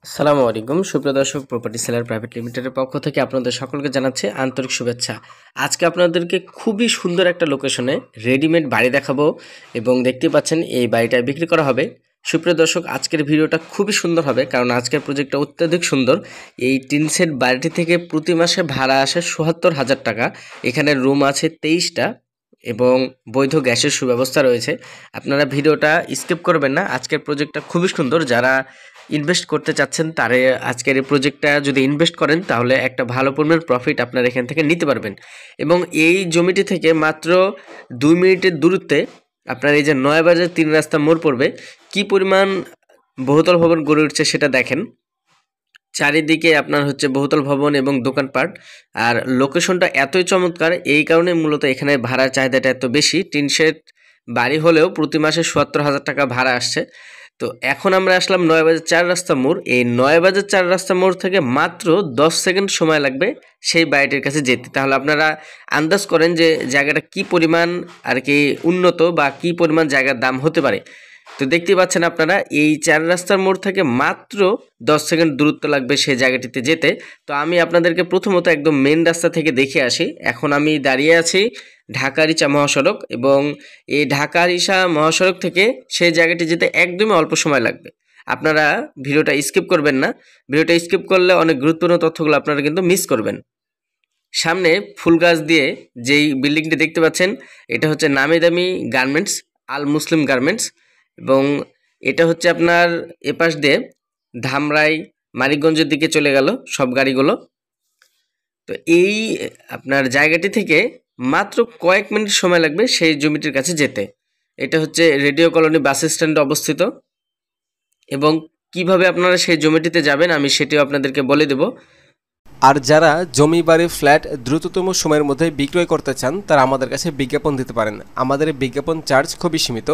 আসসালামু আলাইকুম সুপ্রিয় দর্শক, প্রপার্টি সেলার প্রাইভেট লিমিটেডের পক্ষ থেকে আপনাদের সকলকে জানাচ্ছি আন্তরিক শুভেচ্ছা। আজকে আপনাদেরকে খুবই সুন্দর একটা লোকেশনে রেডিমেড বাড়ি দেখাবো এবং দেখতে পাচ্ছেন এই বাড়িটা বিক্রি করা হবে। সুপ্রিয় দর্শক, আজকের ভিডিওটা খুবই সুন্দর হবে, কারণ আজকের প্রজেক্টটা অত্যাধিক সুন্দর। এই টিন সেট বাড়িটি থেকে প্রতি মাসে ভাড়া আসে ৭৭,০০০ টাকা। এখানে রুম আছে ২৩টা এবং বৈধ গ্যাসের সুব্যবস্থা রয়েছে। আপনারা ভিডিওটা স্কিপ করবেন না, আজকের প্রজেক্টটা খুবই সুন্দর। যারা ইনভেস্ট করতে চাচ্ছেন তারা আজকের এই প্রজেক্টটা যদি ইনভেস্ট করেন তাহলে একটা ভালো পরিমাণ প্রফিট আপনারা এখান থেকে নিতে পারবেন। এবং এই জমিটি থেকে মাত্র ২ মিনিটের দূরত্বে আপনার এই যে নয়াবাজার ৩ রাস্তা মোড় পড়বে। কি পরিমাণ বহুতল ভবন গড়ে উঠছে সেটা দেখেন। চারিদিকে আপনার হচ্ছে বহুতল ভবন এবং দোকানপাট। আর লোকেশনটা এতই চমৎকার, এই কারণে মূলত এখানে ভাড়ার চাহিদাটা এত বেশি। টিন শেড বাড়ি হলেও প্রতি মাসে ৭০,০০০ টাকা ভাড়া আসছে। তো এখন আমরা আসলাম নয়াবাজার ৪ রাস্তা মোড়। এই নয়াবাজার ৪ রাস্তা মোড় থেকে মাত্র ১০ সেকেন্ড সময় লাগবে সেই বাড়িটির কাছে যেতে। তাহলে আপনারা আন্দাজ করেন যে জায়গাটা কি পরিমাণ আর কি উন্নত বা কি পরিমাণ জায়গার দাম হতে পারে। তো দেখতে পাচ্ছেন আপনারা এই ৪ রাস্তার মোড় থেকে মাত্র ১০ সেকেন্ড দূরত্ব লাগবে সেই জায়গাটিতে যেতে। তো আমি আপনাদেরকে প্রথমত একদম মেন রাস্তা থেকে দেখে আসি। এখন আমি দাঁড়িয়ে আছি ঢাকা-আরিচা মহাসড়ক, এবং এই ঢাকা-আরিচা মহাসড়ক থেকে সেই জায়গাটি যেতে একদমই অল্প সময় লাগবে। আপনারা ভিডিওটা স্কিপ করবেন না, ভিডিওটা স্কিপ করলে অনেক গুরুত্বপূর্ণ তথ্যগুলো আপনারা কিন্তু মিস করবেন। সামনে ফুল গাছ দিয়ে যেই বিল্ডিংটি দেখতে পাচ্ছেন, এটা হচ্ছে নামি দামি গার্মেন্টস, আল মুসলিম গার্মেন্টস। এবং এটা হচ্ছে আপনার এপাশ দিয়ে ধামরাই মানিকগঞ্জের দিকে চলে গেল সব গাড়িগুলো। তো এই আপনার জায়গাটি থেকে মাত্র কয়েক মিনিট সময় লাগবে সেই জমিটির কাছে যেতে। এটা হচ্ছে রেডিও কলোনি বাস স্ট্যান্ডে অবস্থিত। এবং কিভাবে আপনারা সেই জমিটিতে যাবেন আমি সেটিও আপনাদেরকে বলে দেব। আর যারা জমি বাড়ি ফ্ল্যাট দ্রুততম সময়ের মধ্যে বিক্রয় করতে চান তারা আমাদের কাছে বিজ্ঞাপন দিতে পারেন। আমাদের বিজ্ঞাপন চার্জ খুবই সীমিত,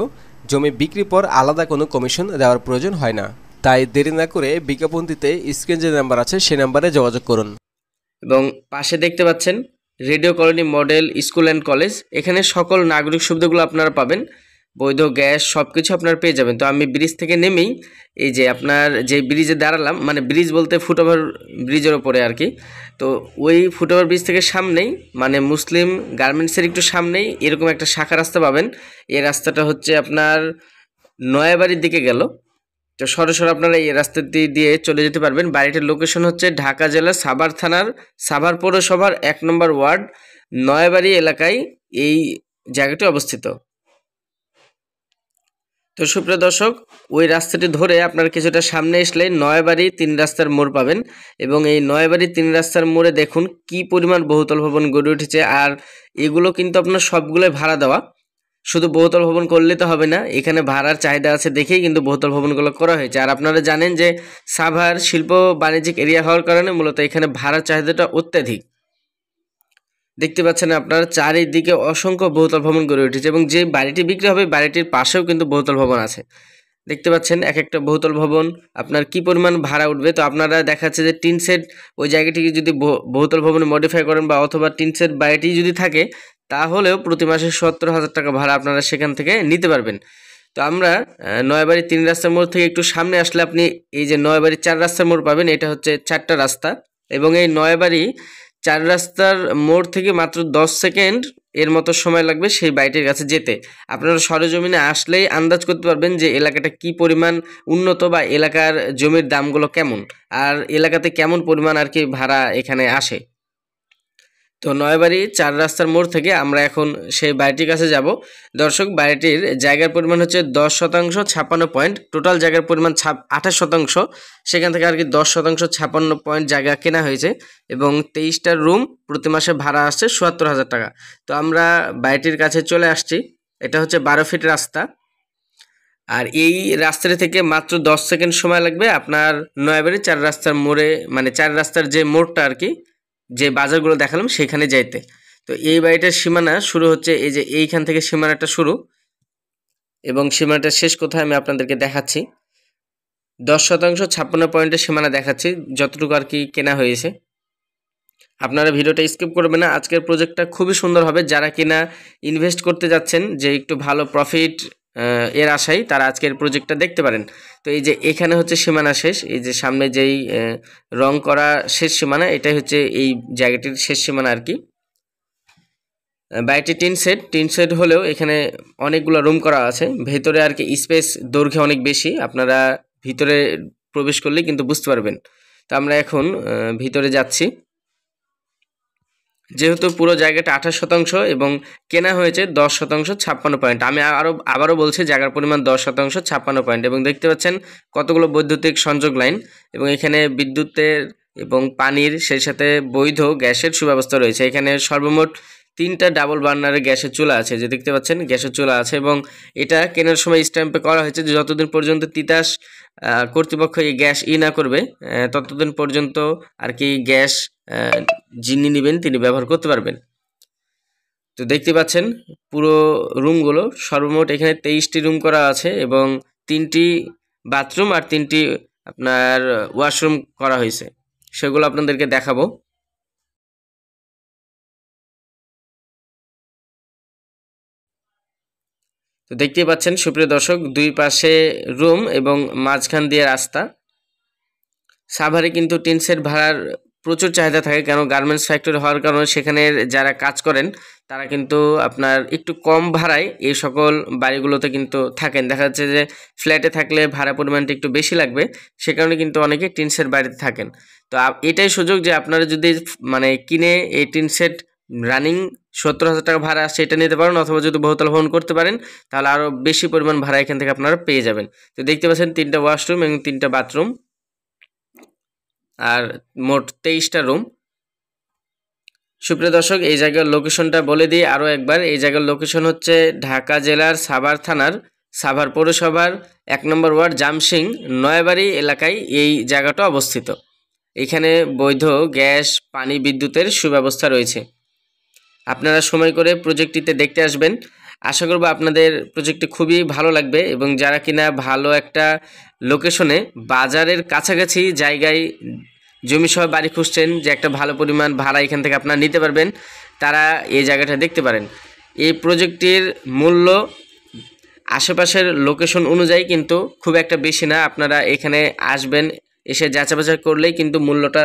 জমি বিক্রির পর আলাদা কোনো কমিশন দেওয়ার প্রয়োজন হয় না। তাই দেরি না করে বিজ্ঞাপন দিতে স্ক্রিন যে নাম্বার আছে সেই নাম্বারে যোগাযোগ করুন। এবং পাশে দেখতে পাচ্ছেন radio colony model school and college. এখানে সকল নাগরিক সুবিধাগুলো আপনারা পাবেন, বৈধ গ্যাস সব কিছু আপনারা পেয়ে যাবেন। তো আমি ব্রিজ থেকে নেমেই এই যে আপনার যে ব্রিজে দাঁড়ালাম, মানে ব্রিজ বলতে ফুটওভার ব্রিজের ওপরে আর কি। তো ওই ফুটওভার ব্রিজ থেকে সামনেই, মানে মুসলিম গার্মেন্টসের একটু সামনেই এরকম একটা শাখা রাস্তা পাবেন। এই রাস্তাটা হচ্ছে আপনার নয়াবাড়ির দিকে গেল। তো সরাসরি আপনারা এই রাস্তাটি দিয়ে চলে যেতে পারবেন। বাড়িটির লোকেশন হচ্ছে ঢাকা জেলার সাভার থানার সাভার পৌরসভার ১ নম্বর ওয়ার্ড নয়াবাড়ি এলাকায় এই জায়গাটি অবস্থিত। তো সুপ্রিয় দর্শক, ওই রাস্তাটি ধরে আপনার কিছুটা সামনে আসলে নয়াবাড়ি ৩ রাস্তার মোড় পাবেন। এবং এই নয়াবাড়ি ৩ রাস্তার মোড়ে দেখুন কি পরিমাণ বহুতল ভবন গড়ে উঠেছে। আর এগুলো কিন্তু আপনার সবগুলোই ভাড়া দেওয়া। শুধু বহুতল ভবন করলে তো হবে না, এখানে ভাড়ার চাহিদা আছে দেখেই কিন্তু বহুতল ভবনগুলো করা হয়েছে। আর আপনারা জানেন যে সাভার শিল্প বাণিজ্যিক এরিয়া হওয়ার কারণে মূলত এখানে ভাড়ার চাহিদাটা অত্যাধিক। দেখতে পাচ্ছেন আপনার চারিদিকে অসংখ্য বহুতল ভবন গড়ে উঠেছে, এবং যে বাড়িটি বিক্রি হবে বাড়িটির পাশেও কিন্তু বহুতল ভবন আছে। দেখতে পাচ্ছেন এক একটা বহুতল ভবন আপনার কি পরিমাণ ভাড়া উঠবে। তো আপনারা দেখাচ্ছে যে টিন সেট ওই জায়গাটিকে যদি বহুতল ভবনে মডিফাই করেন বা অথবা টিন সেট বাড়িটি যদি থাকে, তাহলেও প্রতি মাসে ৭০,০০০ টাকা ভাড়া আপনারা সেখান থেকে নিতে পারবেন। তো আমরা নয়াবাড়ি ৩ রাস্তার মোড় থেকে একটু সামনে আসলে আপনি এই যে নয়াবাড়ি ৪ রাস্তার মোড় পাবেন। এটা হচ্ছে ৪টা রাস্তা, এবং এই নয়াবাড়ি ৪ রাস্তার মোড় থেকে মাত্র ১০ সেকেন্ড এর মতো সময় লাগবে সেই বাড়িটির কাছে যেতে। আপনারা সরেজমিনে আসলেই আন্দাজ করতে পারবেন যে এলাকাটা কি পরিমাণ উন্নত বা এলাকার জমির দামগুলো কেমন, আর এলাকাতে কেমন পরিমাণ আর কি ভাড়া এখানে আসে। তো নয়াবাড়ি ৪ রাস্তার মোড় থেকে আমরা এখন সেই বাড়িটির কাছে যাব। দর্শক, বাড়িটির জায়গার পরিমাণ হচ্ছে ১০% ৫৬ পয়েন্ট, টোটাল জায়গার পরিমাণ ২৮%। সেখান থেকে আর কি ১০% ৫৬ পয়েন্ট জায়গা কেনা হয়েছে, এবং ২৩টা রুম, প্রতি মাসে ভাড়া আসছে ৭৪,০০০ টাকা। তো আমরা বাড়িটির কাছে চলে আসছি। এটা হচ্ছে ১২ ফিট রাস্তা। আর এই রাস্তাটি থেকে মাত্র ১০ সেকেন্ড সময় লাগবে আপনার নয়াবাড়ি ৪ রাস্তার মোড়ে, মানে ৪ রাস্তার যে মোড়টা আর কি, যে বাজারগুলো দেখালাম সেখানে যাইতে। তো এই বাড়িটার সীমানা শুরু হচ্ছে এই যে এইখান থেকে সীমানাটা শুরু, এবং সীমানাটা শেষ কোথায় আমি আপনাদেরকে দেখাচ্ছি। ১০% ৫৬ পয়েন্টের সীমানা দেখাচ্ছি যতটুকু আর কি কেনা হয়েছে। আপনারা ভিডিওটা স্কিপ করবেন না, আজকের প্রজেক্টটা খুবই সুন্দর হবে। যারা কিনা ইনভেস্ট করতে যাচ্ছেন যে একটু ভালো প্রফিট এর আশায় তারা আজকের প্রজেক্টটা দেখতে পারেন। তো এই যে এখানে হচ্ছে সীমানা শেষ, এই যে সামনে যেই রং করা শেষ সীমানা, এটাই হচ্ছে এই জায়গাটির শেষ সীমানা আর কি। বাড়িটি টিন সেট হলেও এখানে অনেকগুলো রুম করা আছে। ভেতরে আর কি স্পেস দৈর্ঘ্যে অনেক বেশি, আপনারা ভিতরে প্রবেশ করলে কিন্তু বুঝতে পারবেন। তো আমরা এখন ভিতরে যাচ্ছি। যেহেতু পুরো জায়গাটা 28% এবং কেনা হয়েছে 10% 56 পয়েন্ট। আমি আবারও বলছি, জায়গার পরিমাণ 10% 56 পয়েন্ট। এবং দেখতে পাচ্ছেন কতগুলো বৈদ্যুতিক সংযোগ লাইন, এবং এখানে বিদ্যুতের এবং পানির সেই সাথে বৈধ গ্যাসের সুব্যবস্থা রয়েছে। এখানে সর্বমোট 3টা ডাবল বার্নারের গ্যাসের চুলা আছে, যে দেখতে পাচ্ছেন গ্যাসের চুলা আছে। এবং এটা কেনার সময় স্ট্যাম্পে করা হয়েছে যে যতদিন পর্যন্ত তিতাস কর্তৃপক্ষ এই গ্যাস না করবে, ততদিন পর্যন্ত আর কি গ্যাস যিনি নেবেন তিনি ব্যবহার করতে পারবেন। তো দেখতে পাচ্ছেন পুরো রুমগুলো, সর্বমোট এখানে 23টি রুম করা আছে এবং 3টি বাথরুম আর 3টি আপনার ওয়াশরুম করা হয়েছে, সেগুলো আপনাদেরকে দেখাবো। তো দেখতেই পাচ্ছেন সুপ্রিয় দর্শক, দুই পাশে রুম এবং মাঝখান দিয়ে রাস্তা। সাভারে কিন্তু টিন সেট ভাড়ার প্রচুর চাহিদা থাকে, কেন গার্মেন্টস ফ্যাক্টরি হওয়ার কারণে সেখানে যারা কাজ করেন তারা কিন্তু আপনার একটু কম ভাড়ায় এই সকল বাড়িগুলোতে কিন্তু থাকেন। দেখা যাচ্ছে যে ফ্ল্যাটে থাকলে ভাড়া পরিমাণটা একটু বেশি লাগবে, সে কারণে কিন্তু অনেকে টিন সেট বাড়িতে থাকেন। তো এটাই সুযোগ যে আপনারা যদি মানে কিনে এই টিন সেট রানিং 70,000 টাকা ভাড়া আসছে এটা নিতে পারেন, অথবা যদি বহুতল ভবন করতে পারেন তাহলে আরও বেশি পরিমাণ ভাড়া এখান থেকে আপনারা পেয়ে যাবেন। তো দেখতে পাচ্ছেন 3টা ওয়াশরুম এবং 3টা বাথরুম আর মোট 23টা রুম। সুপ্রিয় দর্শক, এই জায়গার লোকেশনটা বলে দিই আরও একবার। এই জায়গার লোকেশন হচ্ছে ঢাকা জেলার সাভার থানার সাভার পৌরসভার 1 নম্বর ওয়ার্ড জামসিং নয়াবাড়ি এলাকায় এই জায়গাটা অবস্থিত। এখানে বৈধ গ্যাস, পানি, বিদ্যুতের সুব্যবস্থা রয়েছে। আপনারা সময় করে প্রজেক্টটিতে দেখতে আসবেন। আশা করব আপনাদের প্রজেক্টটি খুবই ভালো লাগবে, এবং যারা কিনা ভালো একটা লোকেশনে বাজারের কাছাকাছি জায়গায় জমিসহ বাড়ি খুঁজছেন, যে একটা ভালো পরিমাণ ভাড়া এখান থেকে আপনারা নিতে পারবেন, তারা এই জায়গাটা দেখতে পারেন। এই প্রজেক্টটির মূল্য আশেপাশের লোকেশন অনুযায়ী কিন্তু খুব একটা বেশি না। আপনারা এখানে আসবেন, এসে যাচাই করলেই কিন্তু মূল্যটা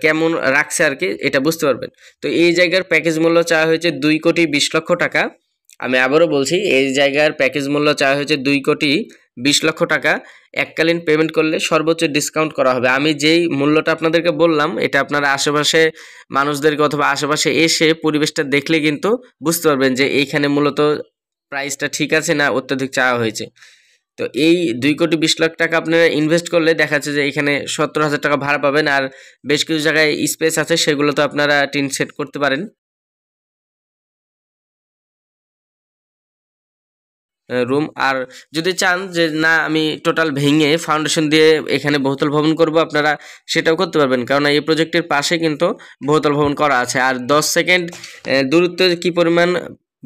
কেমন রাখছে আর কি এটা বুঝতে পারবেন। তো এই জায়গার প্যাকেজ মূল্য চাওয়া হয়েছে 2,20,00,000 টাকা। আমি আবারও বলছি, এই জায়গার প্যাকেজ মূল্য চাওয়া হয়েছে 2,20,00,000 টাকা। এককালীন পেমেন্ট করলে সর্বোচ্চ ডিসকাউন্ট করা হবে। আমি যেই মূল্যটা আপনাদেরকে বললাম, এটা আপনারা আশেপাশে মানুষদেরকে অথবা আশেপাশে এসে পরিবেশটা দেখলে কিন্তু বুঝতে পারবেন যে এইখানে মূলত প্রাইসটা ঠিক আছে না অত্যধিক চাওয়া হয়েছে। তো এই 2,20,00,000 টাকা আপনারা ইনভেস্ট করলে দেখা যাচ্ছে যে এখানে 70,000 টাকা ভাড়া পাবেন, আর বেশ কিছু জায়গায় স্পেস আছে সেগুলো তো আপনারা টিন সেট করতে পারেন রুম। আর যদি চান যে না আমি টোটাল ভেঙে ফাউন্ডেশন দিয়ে এখানে বহুতল ভবন করব, আপনারা সেটাও করতে পারবেন, কারণ এই প্রজেক্টের পাশে কিন্তু বহুতল ভবন করা আছে। আর 10 সেকেন্ড দূরত্বে কি পরিমাণ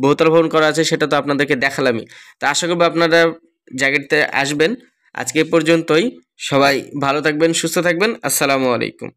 বহুতল ভবন করা আছে সেটা তো আপনাদেরকে দেখালামই। তো আশা করব আপনারা জায়গাতে আসবেন। আজকে পর্যন্তই, সবাই ভালো থাকবেন, সুস্থ থাকবেন। আসসালামু আলাইকুম।